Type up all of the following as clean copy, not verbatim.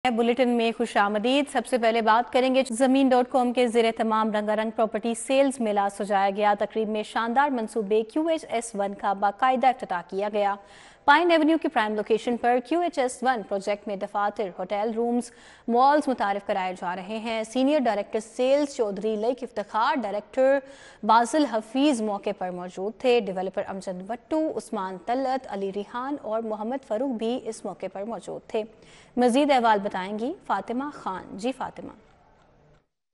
Bulletin में खुश आमदीद। सबसे पहले बात करेंगे ज़मीन.com के ज़ेरे तमाम रंगारंग प्रॉपर्टी सेल्स मेला सजाया गया। तकरीब में शानदार मंसूबे QHS1 का बाकायदा इफ्तिताह किया गया। पाइन एवेन्यू की प्राइम लोकेशन पर QHS1 प्रोजेक्ट में दफातर, होटल रूम्स, मॉल्स मुतारिफ कराए जा रहे हैं। Senior director sales Chaudhry Laiq Iftikhar, director Basil Hafeez मौके पर मौजूद थे। डेवलपर अमजद भट्टू, उस्मान तलत, अली रिहान और मोहम्मद फरूक भी इस मौके पर मौजूद थे। मजीद अहवाल बताएंगी फातिमा खान। जी फातिमा।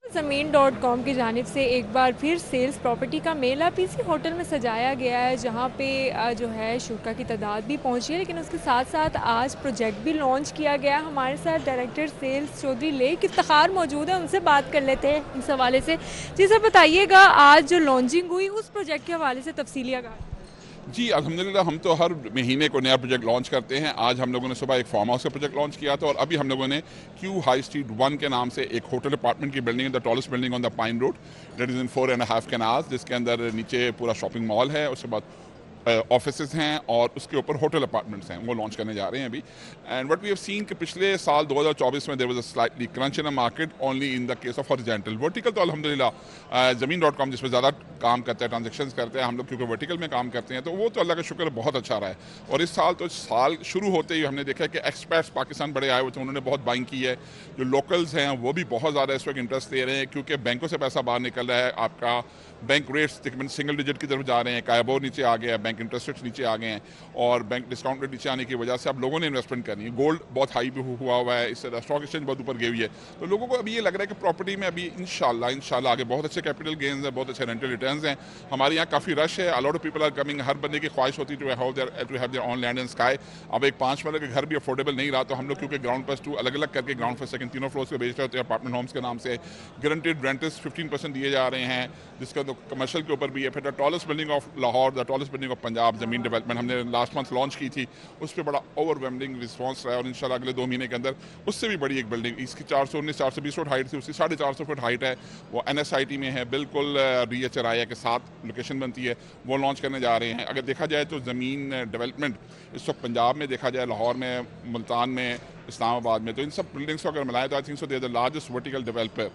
ज़मीन.com की जानिब से एक बार फिर सेल्स प्रॉपर्टी का मेला पीसी होटल में सजाया गया है, जहां पे जो है शुरा की तादाद भी पहुंची है, लेकिन उसके साथ साथ आज प्रोजेक्ट भी लॉन्च किया गया। हमारे साथ डायरेक्टर सेल्स चौधरी लईक इफ्तिखार मौजूद है, उनसे बात कर लेते हैं इस हवाले से। जी सर बताइएगा, आज जो लॉन्चिंग हुई उस प्रोजेक्ट के हवाले से तफसीली आगाह। जी अल्हम्दुलिल्लाह, हम तो हर महीने को नया प्रोजेक्ट लॉन्च करते हैं। आज हम लोगों ने सुबह एक फार्म हाउस का प्रोजेक्ट लॉन्च किया था और अभी हम लोगों ने Q हाई स्ट्रीट 1 के नाम से एक होटल अपार्टमेंट की बिल्डिंग है, the tallest building on the pine road, that is in 4.5 canals, जिसके अंदर नीचे पूरा शॉपिंग मॉल है, उसके बाद ऑफिसेज हैं और उसके ऊपर होटल अपार्टमेंट्स हैं, वो लॉन्च करने जा रहे हैं अभी। And what we have seen कि पिछले साल 2024 में there was a slightly crunch in the market only in the case of horizontal. Vertical तो अल्हम्दुलिल्लाह ज़मीन.com जिसमें ज़्यादा काम करता है, ट्रांजेक्शन्स करते हैं हम लोग, क्योंकि वर्टिकल में काम करते हैं, तो वो तो अल्लाह का शुक्र बहुत अच्छा रहा है। और इस साल तो साल शुरू होते ही हमने देखा कि एक्सपर्ट्स पाकिस्तान बड़े आए हुए थे, उन्होंने बहुत बाइंग की है। जो लोकल्स हैं वो भी बहुत ज़्यादा इस वक्त इंटरेस्ट दे रहे हैं, क्योंकि बैंकों से पैसा बाहर निकल रहा है। आपका बैंक रेट्स तकरीबन सिंगल डिजिट की तरफ जा रहे हैं, कायबो नीचे आ गया है, बैंक इंटरेस्ट रेट्स नीचे आ गए हैं और बैंक डिस्काउंट रेट नीचे आने की वजह से अब लोगों ने इन्वेस्टमेंट करनी है। गोल्ड बहुत हाई भी हुआ हुआ है, इससे स्टॉक एक्सचेंज बहुत ऊपर गई हुई है, तो लोगों को अभी ये लग रहा है कि प्रॉपर्टी में अभी इंशाल्लाह आगे बहुत अच्छे कैपिटल गेन्स हैं, बहुत अच्छे रेंटल रिटर्न्स हैं। हमारे यहाँ काफ़ी रश है, a lot of people are coming. हर बंदे की ख्वाहिश होती है to have their own land and sky. अब एक 5 मरले का घर भी अफोर्डेबल नहीं रहा, तो हम लोग क्योंकि ग्राउंड प्लस 2 अलग अलग करके ग्राउंड प्लस सेकंड तीनों फ्लोर्स पे बेच रहे होते हैं अपार्टमेंट होम्स के नाम से। गारंटेड रेंट्स 15% दिए जा रहे हैं, जिसका तो कमर्शियल के ऊपर भी है। फिर the tallest building of Lahore, the tallest building of Punjab ज़मीन डेवलपमेंट हमने लास्ट मंथ लॉन्च की थी, उस पर बड़ा ओवरवेलमिंग रिस्पांस रहा है और इंशाल्लाह अगले 2 महीने के अंदर उससे भी बड़ी एक बिल्डिंग, इसकी 419-420 फुट हाइट थी, उसकी 450 फुट हाइट है, वो NSIT में है, बिल्कुल DHRIA के साथ लोकेशन बनती है, वो लॉन्च करने जा रहे हैं। अगर देखा जाए तो ज़मीन डेवलपमेंट इस वक्त पंजाब में देखा जाए, लाहौर में, मुल्तान में, इस्लामाबाद में, तो इन सब बिल्डिंग्स को अगर मिलाएं तो I think so they are the largest vertical developer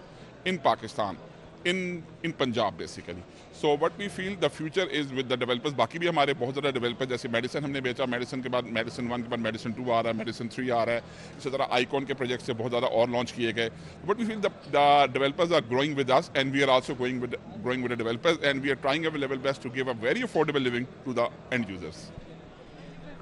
in Pakistan, in Punjab basically. So what we feel the future is with the developers. बाकी भी हमारे बहुत ज़्यादा डेवलपर, जैसे मेडिसन हमने बेचा, मेडिसन के बाद मेडिसन 1 के बाद मेडिसन 2 आ रहा है, मेडिसन 3 आ रहा है, इसी तरह आइकॉन के प्रोजेक्ट से बहुत ज़्यादा और लॉन्च किए गए। But we feel the developers are growing with us and we are also growing with the developers and we are trying our level best to give a very affordable living to the end users.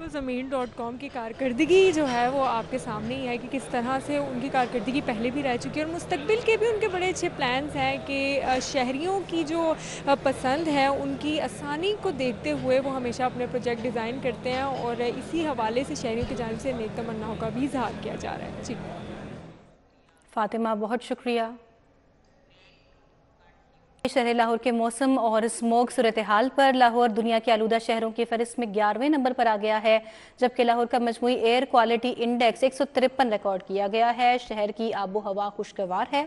ज़मीन.com की कारकर्दगी जो है वो आपके सामने ही है कि किस तरह से उनकी कारकर्दगी पहले भी रह चुकी है और मुस्तकबिल के भी उनके बड़े अच्छे प्लान्स हैं कि शहरियों की जो पसंद है उनकी आसानी को देखते हुए वो हमेशा अपने प्रोजेक्ट डिज़ाइन करते हैं और इसी हवाले से शहरियों की जानिब से नेक तमन्नाओं का भी इजहार किया जा रहा है। जी फातिमा, बहुत शुक्रिया। शहर लाहौर के मौसम और स्मोक सूरत हाल पर लाहौर दुनिया के आलूदा शहरों की फहरिस्त में 11वें नंबर पर आ गया है, जबकि लाहौर का मजमूई एयर क्वालिटी इंडेक्स 153 रिकॉर्ड किया गया है। शहर की आबो हवा खुशगवार है।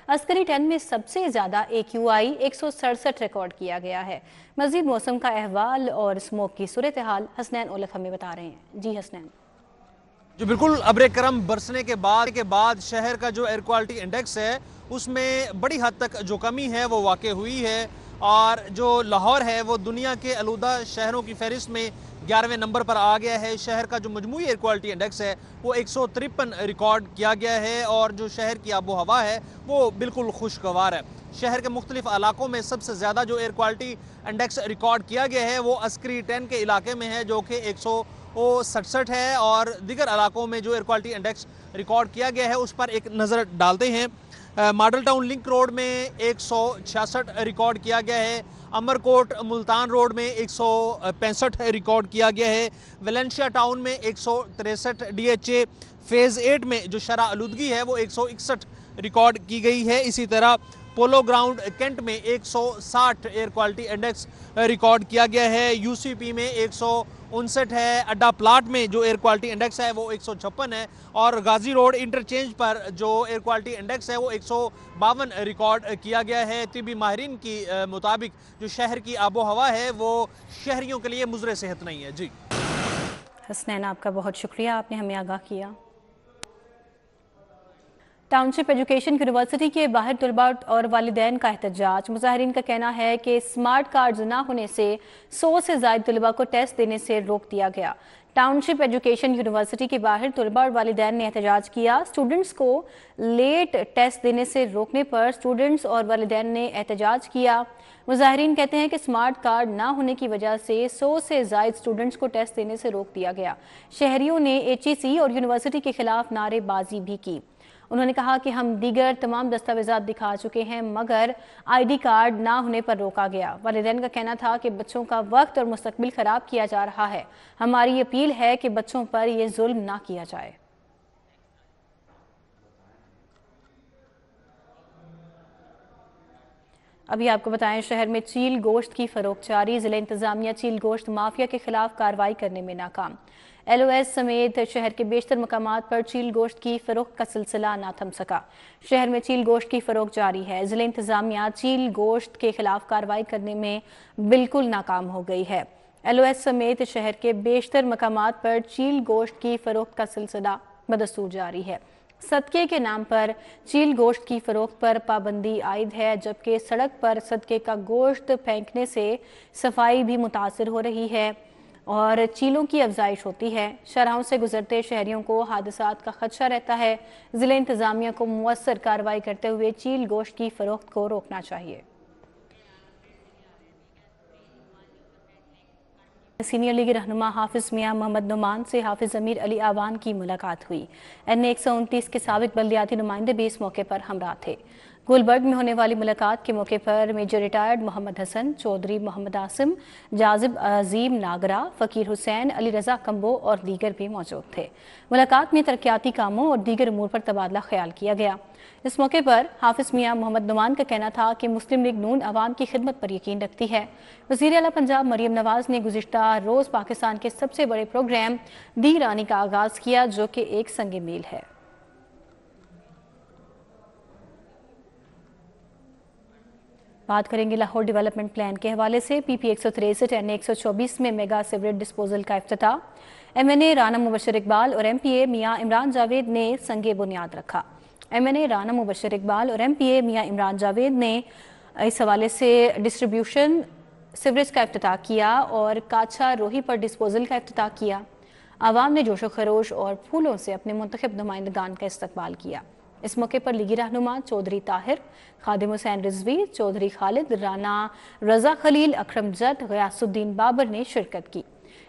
अस्करी 10 में सबसे ज़्यादा AQI 167 रिकॉर्ड किया गया है। मजीद मौसम का अहवाल और स्मोक की सूरत हाल हसनैन उलफ हमें बता रहे हैं। जी हसनैन। जो बिल्कुल अब्र करम बरसने के बाद शहर का जो एयर क्वालिटी इंडेक्स है उसमें बड़ी हद तक जो कमी है वो वाक़ई हुई है और जो लाहौर है वो दुनिया के आलूदा शहरों की फहरिस्त में 11वें नंबर पर आ गया है। शहर का जो मजमूई एयर क्वालिटी इंडेक्स है वो 153 रिकॉर्ड किया गया है और जो शहर की आबो हवा है वो बिल्कुल खुशगवार है। शहर के मुख्तलिफ इलाकों में सबसे ज़्यादा जो एयर क्वालिटी इंडेक्स रिकॉर्ड किया गया है वो अस्करी 10 के इलाके में है, जो कि 167 है और दीगर इलाकों में जो एयर क्वालिटी इंडेक्स रिकॉर्ड किया गया है उस पर एक नज़र डालते हैं। मॉडल टाउन लिंक रोड में 166 रिकॉर्ड किया गया है, अमरकोट मुल्तान रोड में 165 रिकॉर्ड किया गया है, वेलेंशिया टाउन में 163, DHA फेज़ 8 में जो शरह आलूदगी है वो 161 रिकॉर्ड की गई है। इसी तरह पोलो ग्राउंड कैंट में 160 एयर क्वालिटी इंडेक्स रिकॉर्ड किया गया है, UCP में 159 है, अड्डा प्लाट में जो एयर क्वालिटी इंडेक्स है वो 156 है और गाजी रोड इंटरचेंज पर जो एयर क्वालिटी इंडेक्स है वो 152 रिकॉर्ड किया गया है। तिबी माहिरीन की मुताबिक जो शहर की आबो हवा है वो शहरियों के लिए मुज़र सेहत नहीं है। जी हसनैन, आपका बहुत शुक्रिया, आपने हमें आगाह किया। टाउनशिप एजुकेशन यूनिवर्सिटी के बाहर तलबा और वालिदैन का एहतजाज। मुजाहिरीन का कहना है कि स्मार्ट कार्ड न होने से 100 से ज़ायद तलबा को टेस्ट देने से रोक दिया गया। टाउनशिप एजुकेशन यूनिवर्सिटी के बाहर तलबा और वालिदैन ने एहतजाज किया। स्टूडेंट्स को लेट टेस्ट देने से रोकने पर स्टूडेंट्स और वालिदैन ने एहतजाज किया। मुजाहिरीन कहते हैं कि स्मार्ट कार्ड ना होने की वजह से 100 से ज़ायद स्टूडेंट्स को टेस्ट देने से रोक दिया गया। शहरियों ने HEC और यूनिवर्सिटी के खिलाफ नारेबाजी भी की। उन्होंने कहा कि हम दीगर तमाम दस्तावेजात दिखा चुके हैं मगर ID कार्ड ना होने पर रोका गया। वालिदैन का कहना था कि बच्चों का वक्त और मुस्तकबिल ख़राब किया जा रहा है। हमारी अपील है कि बच्चों पर यह जुल्म ना किया जाए। अभी आपको बताएं, शहर में चील गोश्त की फरोख्त जारी। जिला इंतजामिया चील गोश्त माफिया के खिलाफ कार्रवाई करने में नाकाम। LOS समेत शहर के बेशतर मकामात पर चील गोश्त की फरोख्त का सिलसिला ना थम सका। शहर में चील गोश्त की फरोख्त जारी है। जिला इंतजामिया चील गोश्त के खिलाफ कार्रवाई करने में बिल्कुल नाकाम हो गई है। LOS समेत शहर के बेशतर मकामात पर चील गोश्त की फरोख्त का सिलसिला बदस्तूर जारी है। सदके के नाम पर चील गोश्त की फरोख्त पर पाबंदी आयद है, जबकि सड़क पर सदके का गोश्त फेंकने से सफाई भी मुतासर हो रही है और चीलों की अफजाइश होती है। शहरों से गुजरते शहरियों को हादसात का खदशा रहता है। जिला इंतजामिया को मुअस्सर कार्रवाई करते हुए चील गोश्त की फरोख्त को रोकना चाहिए। सीनियर लीग रहनुमा हाफिज मियां मोहम्मद नुमान से हाफिज अमीर अली आवान की मुलाकात हुई। NA 129 के साबिक बल्दियाती नुमाइंदे भी इस मौके पर हमरा थे। गुलबर्ग में होने वाली मुलाकात के मौके पर मेजर रिटायर्ड मोहम्मद हसन, चौधरी मोहम्मद आसिम, जाजिब अजीम नागरा, फ़कीर हुसैन, अली रज़ा कम्बो और दीगर भी मौजूद थे। मुलाकात में तरक्याती कामों और दीगर उमूर पर तबादला ख्याल किया गया। इस मौके पर हाफिज मियां मोहम्मद नुमान का कहना था कि मुस्लिम लीग नून अवाम की खिदमत पर यकीन रखती है। वज़ीर आला पंजाब मरियम नवाज ने गुज़िश्ता रोज़ पाकिस्तान के सबसे बड़े प्रोग्राम दी रानी का आगाज़ किया, जो कि एक संग मील है। बात करेंगे लाहौर डेवलपमेंट प्लान के हवाले से। PP 163 NA 124 में मेगा सीवरेज डिस्पोजल का इफ्तिताह। MNA राना मुबशर इकबाल और MPA मियां इमरान जावेद ने संगे बुनियाद रखा। MNA राना मुबशर इकबाल और MPA मियां इमरान जावेद ने इस हवाले से डिस्ट्रीब्यूशन सीवरेज का इफ्तिताह किया और काछा रोही पर डिस्पोजल का इफ्तिताह किया। आवाम ने जोशो खरोश और फूलों से अपने मुंतखब नुमाइंदगान का इस्तकबाल किया। इस मौके पर लीगी रहनुमा चौधरी ताहिर, खादिम हुसैन रिजवी, चौधरी खालिद, राना रजा खलील, अकरम जट, गयासुद्दीन बाबर ने शिरकत की।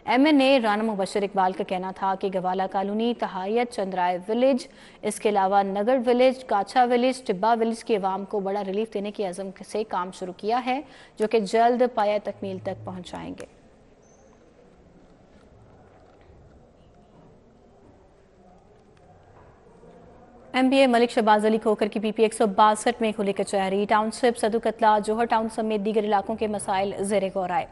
MNA राना मुबशर इकबाल का कहना था कि गवाला कॉलोनी, तहायत, चंद्राय विलेज, इसके अलावा नगर विलेज, काछा विलेज, टिब्बा विलेज के अवाम को बड़ा रिलीफ देने की अज़म से काम शुरू किया है, जो कि जल्द पाया तकमील तक पहुँचाएंगे। MPA मलिक शहबाज अली खोखर की PP 162 में खुली कचहरी। टाउनशिप, सदुकतला, जोहर टाउन समेत दीगर इलाकों के मसाइल ज़ेरे गौर आए।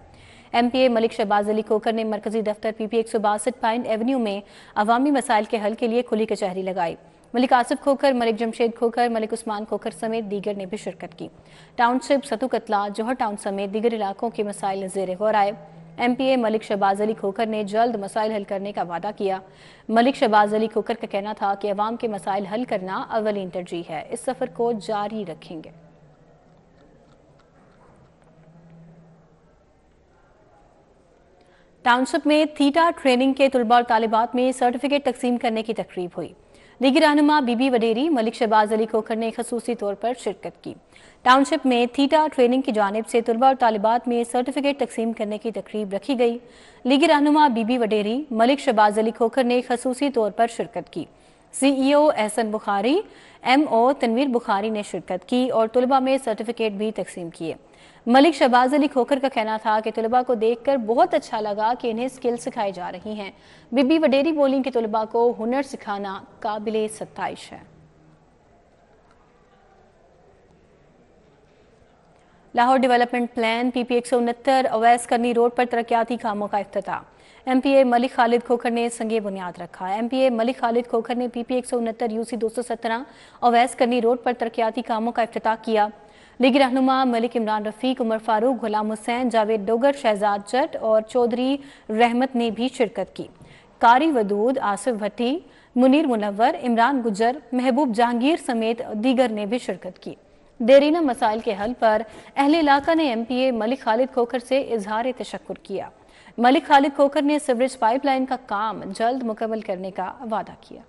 MPA मलिक शहबाज अली खोखर ने मरकजी दफ्तर PP 162 पाइन एवेन्यू में अवामी मसाइल के हल के लिए खुली कचहरी लगाई। मलिक आसिफ खोखर, मलिक जमशेद खोखर, मलिक उस्मान खोखर समेत दीगर ने भी शिरकत की। टाउनशिप, सतुकतला, जोहर टाउन समेत दीगर इलाकों के मसाइल ज़ेरे गौर आए। MPA मलिक शहबाज अली खोखर ने जल्द मसाइल हल करने का वादा किया। मलिक शहबाज अली खोखर का कहना था कि अवाम के मसाइल हल करना अव्वलीन तरजीह है। इस सफ़र को जारी रखेंगे। टाउनशिप में थीटा ट्रेनिंग के तलबा और तालिबात में सर्टिफिकेट तकसीम करने की तकरीब हुई। लीगी रहनुमा बीबी वडेरी, मलिक शहबाज अली खोखर ने खसूसी तौर पर शिरकत की। टाउनशिप में थीटा ट्रेनिंग की जानिब से तलबा और तालिबात में सर्टिफिकेट तकसीम करने की तकरीब रखी गई। लीगी रहनुमा बीबी वडेरी, मलिक शहबाज अली खोखर ने खसूसी तौर पर शिरकत की। CEO एहसन बुखारी, MO तनवीर बुखारी ने शिरकत की और तलबा में सर्टिफिकेट भी तकसीम किए। मलिक शहबाज अली खोखर का कहना था कि तलबा को देखकर बहुत अच्छा लगा कि इन्हें स्किल सिखाई जा रही हैं। बीबी वडेरी बोली कि तलबा को हुनर सिखाना काबिले सत्ताइश है। Lahore development plan PP 169 Awais करनी रोड पर तरक्याती कामों का इफ्तिताह। MPA मलिक खालिद खोखर ने संगे बुनियाद रखा। MPA मलिक खालिद खोखर ने PP 169 UC 217 अवैस करनी रोड पर तरक्याती कामों का इफ्तिताह किया। लीगी रहनुमा मलिक इमरान रफीक, उमर फारूक, गुलाम हुसैन, जावेद डोगर, शहजाद जट और चौधरी रहमत ने भी शिरकत की। कारी वदूद, आसिफ भट्टी, मुनीर मुनव्वर, इमरान गुजर, महबूब जहांगीर समेत दीगर ने भी शिरकत की। देरीना मसाइल के हल पर अहले इलाका ने MPA मलिक खालिद खोखर से इजहार तशक्कुर किया। मलिक खालिद खोखर ने सीवरेज पाइपलाइन का काम जल्द मुकम्मल करने का वादा किया।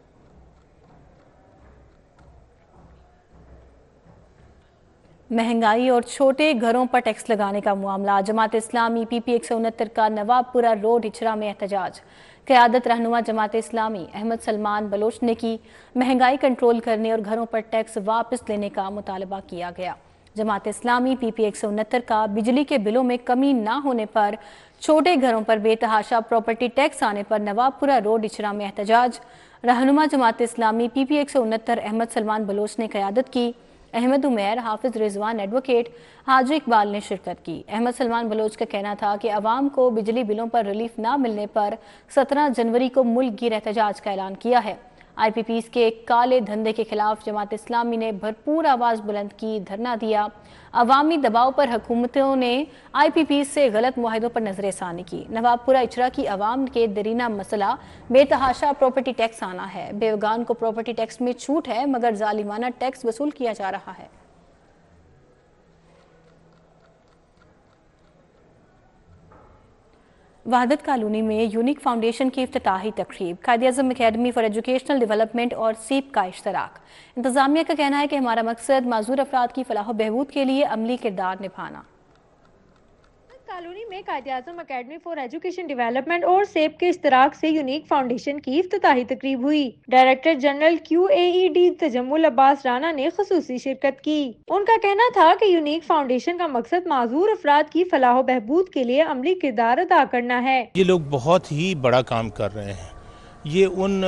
महंगाई और छोटे घरों पर टैक्स लगाने का मामला। जमात इस्लामी PP 169 का नवाबपुरा रोड हिचरा में एहतजाज। क़यादत रहनुमा जमात इस्लामी अहमद सलमान बलोच ने की। महंगाई कंट्रोल करने और घरों पर टैक्स वापस लेने का मुतालबा किया गया। जमात इस्लामी PP 169 का बिजली के बिलों में कमी न होने पर छोटे घरों पर बेतहाशा प्रॉपर्टी टैक्स आने पर नवाबपुरा रोड हिचरा में एहतजाज। रहनुमा जमात इस्लामी PP 169 अहमद सलमान बलोच ने क़यादत की। अहमद उमैर, हाफिज रिजवान, एडवोकेट हाजी इकबाल ने शिरकत की। अहमद सलमान बलोच का कहना था कि अवाम को बिजली बिलों पर रिलीफ ना मिलने पर 17 जनवरी को मुल्क गिर एहतजाज का ऐलान किया है। IPPs के काले धंधे के खिलाफ जमात इस्लामी ने भरपूर आवाज़ बुलंद की, धरना दिया। अवामी दबाव पर हुकूमतों ने IPPs से गलत मुआहिदों पर नजरसानी की। नवाबपुरा इचरा की अवाम के दरीना मसला बेतहाशा प्रॉपर्टी टैक्स आना है। बेवगान को प्रॉपर्टी टैक्स में छूट है मगर जालिमाना टैक्स वसूल किया जा रहा है। वहादत कॉलोनी में यूनिक फाउंडेशन की इफ्तिताही तकरीब। Quaid-e-Azam academy for educational development और सीप का इश्तराक। इंतजामिया का कहना है कि हमारा मकसद माजूर अफराद की फलाह व बहबूद के लिए अमली किरदार निभाना। कॉलोनी में Quaid-e-Azam academy for education development और सेब के इश्तराक से यूनिक फाउंडेशन की इफ्तिताही तकरीब हुई। Director general QAED Tajammul Abbas Rana ने खुसूसी शिरकत की। उनका कहना था कि यूनिक फाउंडेशन का मकसद माजूर अफराद की फलाह व बहबूद के लिए अमली किरदार अदा करना है। ये लोग बहुत ही बड़ा काम कर रहे हैं। ये उन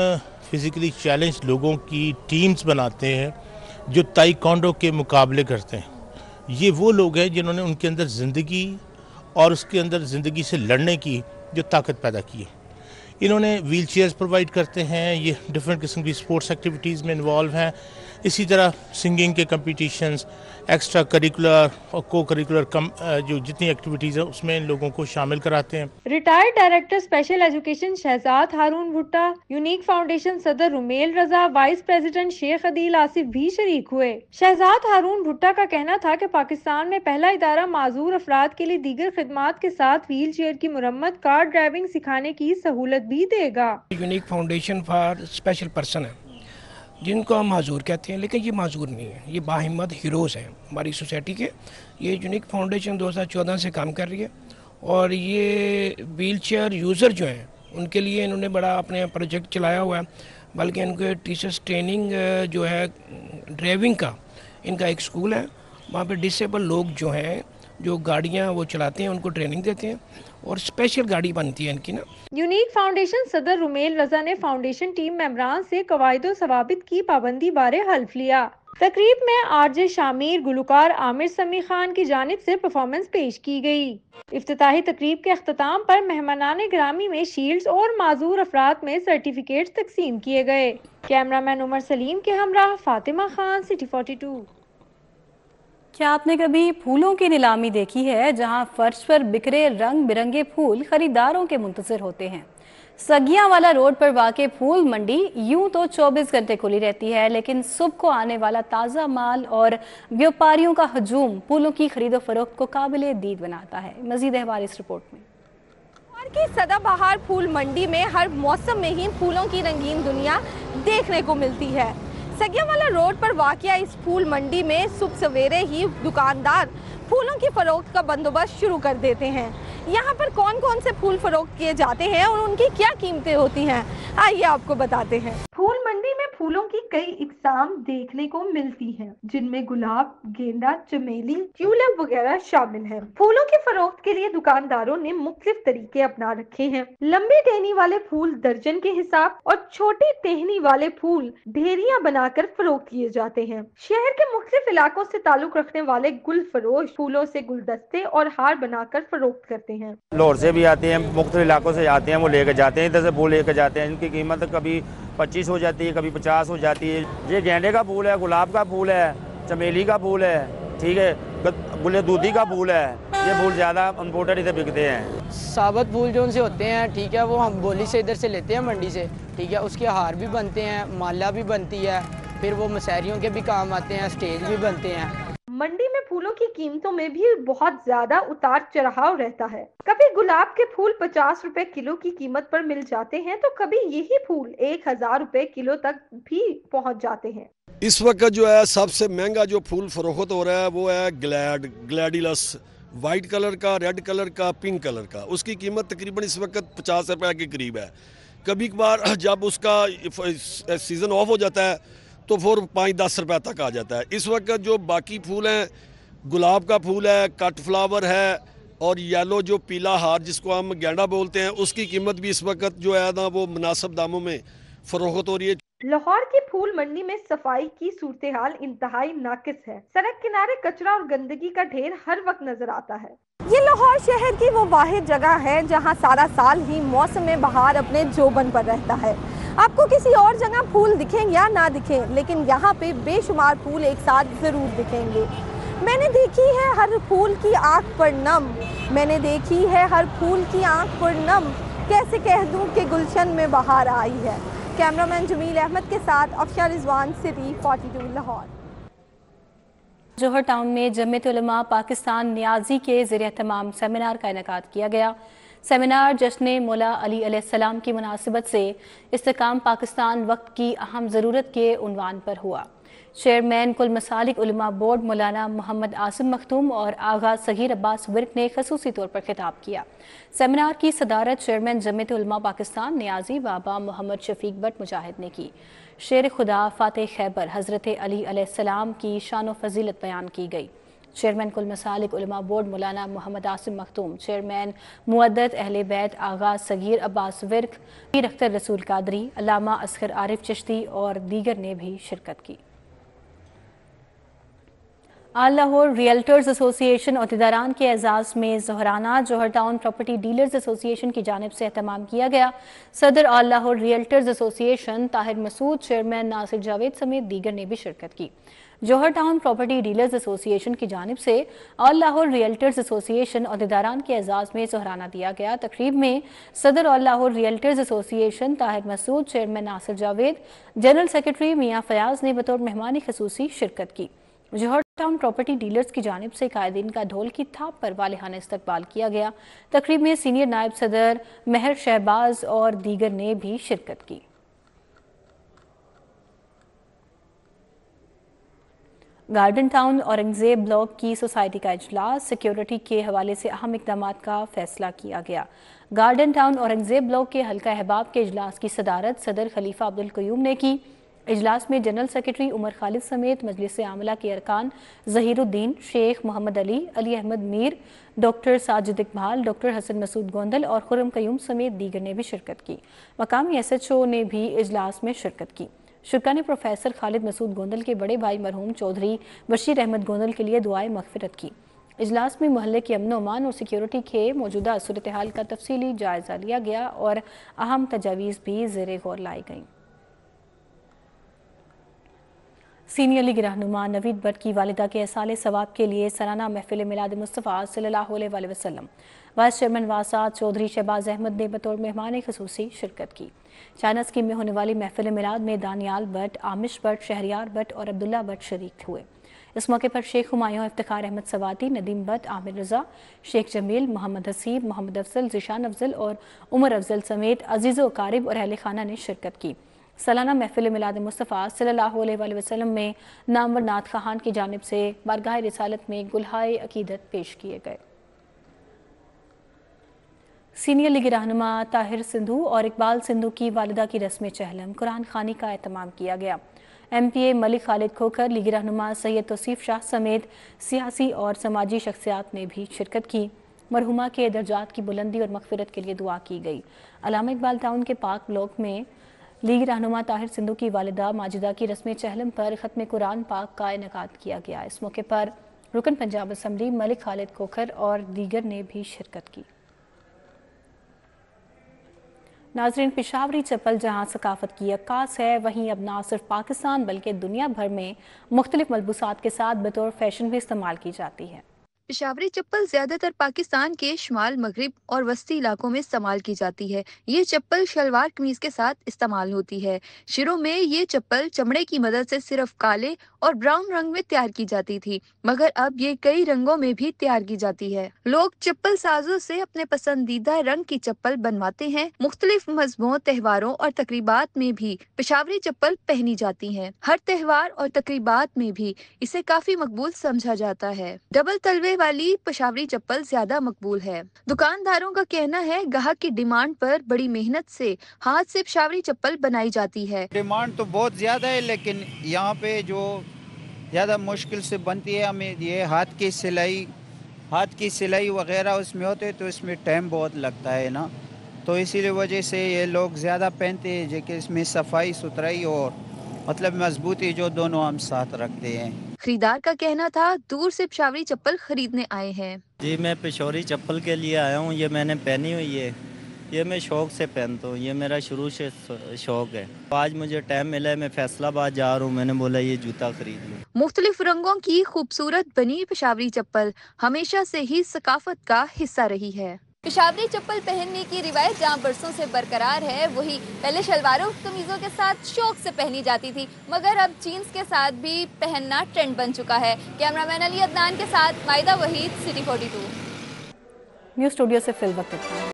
फिजिकली चैलेंज लोगों की टीम्स बनाते हैं जो ताइक्वांडो के मुकाबले करते हैं। ये वो लोग हैं जिन्होंने उनके अंदर ज़िंदगी और उसके अंदर ज़िंदगी से लड़ने की जो ताकत पैदा की है। इन्होंने व्हील चेयर्स प्रोवाइड करते हैं। ये डिफरेंट किस्म की स्पोर्ट्स एक्टिविटीज़ में इन्वॉल्व हैं। इसी तरह सिंगिंग के कंपटीशंस, एक्स्ट्रा करिकुलर और को करिकुलर जो जितनी एक्टिविटीज़ हैं उसमें इन लोगों को शामिल कराते हैं। Retired director special education Shahzad Haroon Bhutta, unique foundation सदर रुमेल रजा, वाइस प्रेसिडेंट शेख अदील आसिफ भी शरीक हुए। शहजाद हारून भुट्टा का कहना था कि पाकिस्तान में पहला इदारा माजूर अफराद के लिए दीगर खिदमात के साथ व्हील चेयर की मुरम्मत, कार ड्राइविंग सिखाने की सहूलत भी देगा। Unique foundation for special person है जिनको हम माजूर कहते हैं, लेकिन ये माजूर नहीं है, ये बाहिम्मत हीरोज़ हैं हमारी सोसाइटी के। ये यूनिक फाउंडेशन 2014 से काम कर रही है और ये व्हील चेयर यूज़र जो हैं उनके लिए इन्होंने बड़ा अपने प्रोजेक्ट चलाया हुआ है। बल्कि इनके टीचर्स ट्रेनिंग जो है ड्राइविंग का, इनका एक स्कूल है, वहाँ पे डिसेबल लोग जो हैं जो गाड़ियाँ वो चलाते हैं उनको ट्रेनिंग देते हैं और स्पेशल गाड़ी बनती है इनकी ना। यूनिक फाउंडेशन सदर रुमेल रजा ने फाउंडेशन टीम मेंबरान से कवायद सवाबित की पाबंदी बारे हल्फ लिया। तकरीब में RJ शामिर, गुलकार आमिर समी खान की जानिब से परफॉर्मेंस पेश की गई। इफ्तिताही तकरीब के अख्ताम पर मेहमानान ग्रामी में शील्ड्स और माजूर अफराद में सर्टिफिकेट्स तकसीम किए गए। कैमरामैन उमर सलीम के हमरा फातिमा खान, सिटी 42। क्या आपने कभी फूलों की नीलामी देखी है जहां फर्श पर बिखरे रंग बिरंगे फूल खरीदारों के मुंतज़िर होते हैं? सगियां वाला रोड पर वाक़े फूल मंडी यूं तो 24 घंटे खुली रहती है, लेकिन सुबह को आने वाला ताज़ा माल और व्यापारियों का हजूम फूलों की खरीदो फरोख्त को काबिले दीद बनाता है। मज़ीद अहवाल इस रिपोर्ट में। की सदाबहार फूल मंडी में हर मौसम में ही फूलों की रंगीन दुनिया देखने को मिलती है। सगियावाला रोड पर वाक़िया इस फूल मंडी में सुबह सवेरे ही दुकानदार फूलों की फरोख्त का बंदोबस्त शुरू कर देते हैं। यहाँ पर कौन कौन से फूल फरोख्त किए जाते हैं और उनकी क्या कीमतें होती हैं, आइए आपको बताते हैं। फूल मंडी में फूलों की कई इकसाम देखने को मिलती हैं, जिनमें गुलाब, गेंदा, चमेली, ट्यूलिप वगैरह शामिल हैं। फूलों की फरोख्त के लिए दुकानदारों ने मुख्तलिफ तरीके अपना रखे हैं। लंबी टहनी वाले फूल दर्जन के हिसाब और छोटी टहनी वाले फूल ढेरियां बनाकर फरोख्त किए जाते हैं। शहर के मुख्तलिफ इलाकों से ताल्लुक रखने वाले गुल फरोश फूलों से गुलदस्ते और हार बनाकर फरोख्त करते हैं। लाहौर से भी आते हैं, मुख्तलिफ इलाकों से आते हैं, वो लेकर जाते हैं, इधर से फूल लेकर जाते हैं। इनकी कीमत कभी 25 हो जाती है, कभी 50 हो जाती है। ये गेंदे का फूल है, गुलाब का फूल है, चमेली का फूल है, ٹھیک ہے. گل دودھی کا پھول ہے, یہ پھول زیادہ امپورٹڈ ادھر بکتے ہیں. ثابت پھول جو ان سے ہوتے ہیں, ٹھیک ہے, وہ ہم بولی سے ادھر سے لیتے ہیں منڈی سے, ٹھیک ہے. اس کے ہار بھی بنتے ہیں, مالا بھی بنتی ہے, پھر وہ مسحریوں کے بھی کام آتے ہیں, اسٹیج بھی بنتے ہیں. منڈی میں پھولوں کی قیمتوں میں بھی بہت زیادہ اتار چڑھاؤ رہتا ہے. کبھی گلاب کے پھول 50 روپے کلو کی قیمت پر مل جاتے ہیں تو کبھی یہی پھول 1000 روپے کلو تک بھی پہنچ جاتے ہیں. اس وقت جو ہے سب سے مہنگا جو پھول فروخت ہو رہا ہے وہ ہے گلیڈیلس, وائٹ کلر کا, ریڈ کلر کا, پنک کلر کا. اس کی قیمت تقریباً اس وقت 50 روپے کے قریب ہے. کبھی کبھار جب اس کا سیزن آف ہو جاتا ہے تو پھر 5-10 روپے تک آ جاتا ہے. اس وقت جو باقی پھول ہیں, گلاب کا پھول ہے, کٹ فلاور ہے, اور یلو جو پیلا ہار جس کو ہم گینڈا بولتے ہیں, اس کی قیمت بھی اس وقت جو ہے نا وہ مناسب داموں میں فروخت ہو رہی ہے. لاہور کی پھول منڈی میں صفائی کی صورتحال انتہائی ناقص ہے. سڑک کنارے کچرا اور گندگی کا ڈھیر ہر وقت نظر آتا ہے. یہ لاہور شہر کی وہ واحد جگہ ہے جہاں سارا سال ہی موسم بہار اپنے جوبن پر رہتا ہے. آپ کو کسی اور جگہ پھول دکھیں یا نہ دکھیں, لیکن یہاں پہ بے شمار پھول ایک ساتھ ضرور دکھیں گے. میں نے دیکھی ہے ہر پھول کی آنکھ پر نم, میں نے دیکھی ہے ہر پھول کی آنکھ پر نم, کیسے کہہ دوں کہ گلشن میں بہار آئی ہے. کیمرامین جمیل احمد کے ساتھ افشا رضوان, سٹی 42 لاہور. جوہر ٹاؤن میں جمعیت علماء پاکستان نیازی کے زیر اہتمام سیمینار کا انعقاد کیا گیا. سیمینار جشن مولا علی علیہ السلام کی مناسبت سے استحکام پاکستان وقت کی اہم ضرورت کے عنوان پر ہوا. چیئرمین کل مسالک علماء بورڈ مولانا محمد عاصم مختوم اور آغا صغیر عباس ورک نے خصوصی طور پر خطاب کیا. سیمینار کی صدارت چیئرمین جمعیت علماء پاکستان نیازی بابا محمد شفیق بٹ مجاہد نے کی. شیر خدا فاتح خیبر حضرت علی علیہ السلام کی شان و فضیلت بیان کی گئی. چیئرمین کل مسالک علماء بورڈ مولانا محمد عاصم مختوم, چیئرمین معدت اہل بیت آغا صغیر عباس ورک پیر اختر رسول قادری, علامہ اصغر عارف چشتی اور دیگر نے بھی شرکت کی. آل لاہور ریئلٹرز ایسوسی ایشن عہدیداران کے اعزاز میں ظہرانہ جوہر ٹاؤن پراپرٹی ڈیلرز ایسوسی ایشن کی جانب سے اہتمام کیا گیا. صدر آل لاہور ریئلٹرز ایسوسی ایشن طاہر مسعود, چیئرمین ناصر جاوید سمیت دیگر نے بھی شرکت کی. جوہر ٹاؤن پراپرٹی ڈیلرز ایسوسی ایشن کی جانب سے آل لاہور ریئلٹرز ایسوسی ایشن عہدیداران کے اعزاز میں ظہرانہ دیا گیا. تقریب میں صدر آل لاہور ریئلٹرز ایسوسی ایشن طاہر مسعود, چیئرمین ناصر جاوید, جنرل سیکرٹری میاں فیاض نے بطور مہمان خصوصی شرکت کی. جوہر ٹاؤن پراپرٹی ڈیلرز کی جانب سے قائدین کا ڈھول کی تھاپ پر والہانہ استقبال کیا گیا. تقریب میں سینئر نائب صدر مہر شہباز اور دیگر نے بھی شرکت کی. گارڈن ٹاؤن اورنگزیب بلاک کی سوسائٹی کا اجلاس, سیکیورٹی کے حوالے سے اہم اقدامات کا فیصلہ کیا گیا. گارڈن ٹاؤن اورنگزیب بلاک کے حلقہ احباب کے اجلاس کی صدارت صدر خلیفہ عبدالقیوم نے کی. اجلاس میں جنرل سیکرٹری عمر خالد سمیت مجلس عاملہ کے ارکان ظہیر الدین, شیخ محمد علی, علی احمد میر, ڈاکٹر ساجد اقبال, ڈاکٹر حسن مسعود گوندل اور خرم قیوم سمیت دیگر نے بھی شرکت کی. مقامی ایس ایچ او نے بھی اجلاس میں شرکت کی. شرکا نے پروفیسر خالد مسعود گوندل کے بڑے بھائی مرحوم چودھری بشیر احمد گوندل کے لیے دعائے مغفرت کی. اجلاس میں محلے کے امن و امان اور سیکیورٹی کے موجودہ صورتحال کا تفصیلی جائزہ لیا گیا اور اہم تجاویز بھی زیر غور لائی گئیں. سینئر لیگ رہنما نوید بٹ کی والدہ کے احصال ثواب کے لیے سالانہ محفل میلاد مصطفیٰ صلی اللہ علیہ وسلم وائس چیئرمین واسعات چودھری شہباز احمد نے بطور مہمان خصوصی شرکت کی. چائنا اسکیم میں ہونے والی محفل میلاد میں دانیال بٹ, عامش بٹ, شہریار بٹ اور عبداللہ بٹ شریک ہوئے. اس موقع پر شیخ ہمایوں, افتخار احمد سواتی, ندیم بٹ, عامر رضا, شیخ جمیل, محمد حسیب, محمد افضل, ذیشان افضل اور عمر افضل سمیت عزیز و اقارب اور اہل خانہ نے شرکت کی. سالانہ محفل میلاد مصطفیٰ صلی اللہ علیہ وسلم میں نامور نعت خواہان کی جانب سے بارگاہ رسالت میں گلہائے عقیدت پیش کیے گئے. سینئر لیگ رہنما طاہر سندھو اور اقبال سندھو کی والدہ کی رسم چہلم قرآن خوانی کا اہتمام کیا گیا. ایم پی اے ملک خالد کھوکھر, لیگ رہنما سید توصیف شاہ سمیت سیاسی اور سماجی شخصیات نے بھی شرکت کی. مرحومہ کے درجات کی بلندی اور مغفرت کے لیے دعا کی گئی. علامہ اقبال ٹاؤن کے پاک بلاک میں لیگ رہنما طاہر سندھو کی والدہ ماجدہ کی رسم چہلم پر ختم قرآن پاک کا انعقاد کیا گیا. اس موقع پر رکن پنجاب اسمبلی ملک خالد کھوکھر اور دیگر نے بھی شرکت کی. नाज़रीन, पिशावरी चप्पल जहां सकाफत की अक्कास है, वहीं अब ना सिर्फ पाकिस्तान बल्कि दुनिया भर में मुख्तलिफ मलबूसात के साथ बतौर फैशन भी इस्तेमाल की जाती है। पिशावरी चप्पल ज्यादातर पाकिस्तान के शुमाल मगरिब और वस्ती इलाकों में इस्तेमाल की जाती है। ये चप्पल शलवार कमीज के साथ इस्तेमाल होती है। शुरू में ये चप्पल चमड़े की मदद से सिर्फ काले और ब्राउन रंग में तैयार की जाती थी, मगर अब ये कई रंगों में भी तैयार की जाती है। लोग चप्पल साजों से अपने पसंदीदा रंग की चप्पल बनवाते हैं। मुख्तलिफ मजहबों, त्योहारों और तकरीबात में भी पिशावरी चप्पल पहनी जाती है। हर त्योहार और तकरीबात में भी इसे काफी मकबूल समझा जाता है। डबल तलवे वाली पिशावरी चप्पल ज्यादा मकबूल है। दुकानदारों का कहना है गाहक की डिमांड पर बड़ी मेहनत से हाथ से पिशावरी चप्पल बनाई जाती है। डिमांड तो बहुत ज्यादा है, लेकिन यहाँ पे जो ज्यादा मुश्किल से बनती है, हमें ये हाथ की सिलाई वगैरह उसमें होते तो इसमें टाइम बहुत लगता है ना, तो इसीलिए वजह से ये लोग ज्यादा पहनते हैं, जो कि इसमें सफाई सुथराई और मतलब मजबूती जो दोनों हम साथ रखते हैं। खरीदार का कहना था दूर से पिशावरी चप्पल खरीदने आए हैं। जी, मैं पिशावरी चप्पल के लिए आया हूँ। ये मैंने पहनी हुई है, ये मैं शौक से पहनता हूँ, ये मेरा शुरू से शौक है। आज मुझे टाइम मिला है, मैं फैसलाबाद जा रहा हूँ, मैंने बोला ये जूता खरीद लूँ। मुख्तलिफ रंगों की खूबसूरत बनी पिशावरी चप्पल हमेशा से ही सकाफत का हिस्सा रही है। पिशावरी चप्पल पहनने की रिवायत जहाँ बरसों से बरकरार है, वही पहले शलवारों कमीजों के साथ शौक से पहनी जाती थी, मगर अब जीन्स के साथ भी पहनना ट्रेंड बन चुका है। कैमरामैन अली अदनान के साथ माइदा वहीद, सिटी 42 न्यूज़ स्टूडियो से फिल वक्त।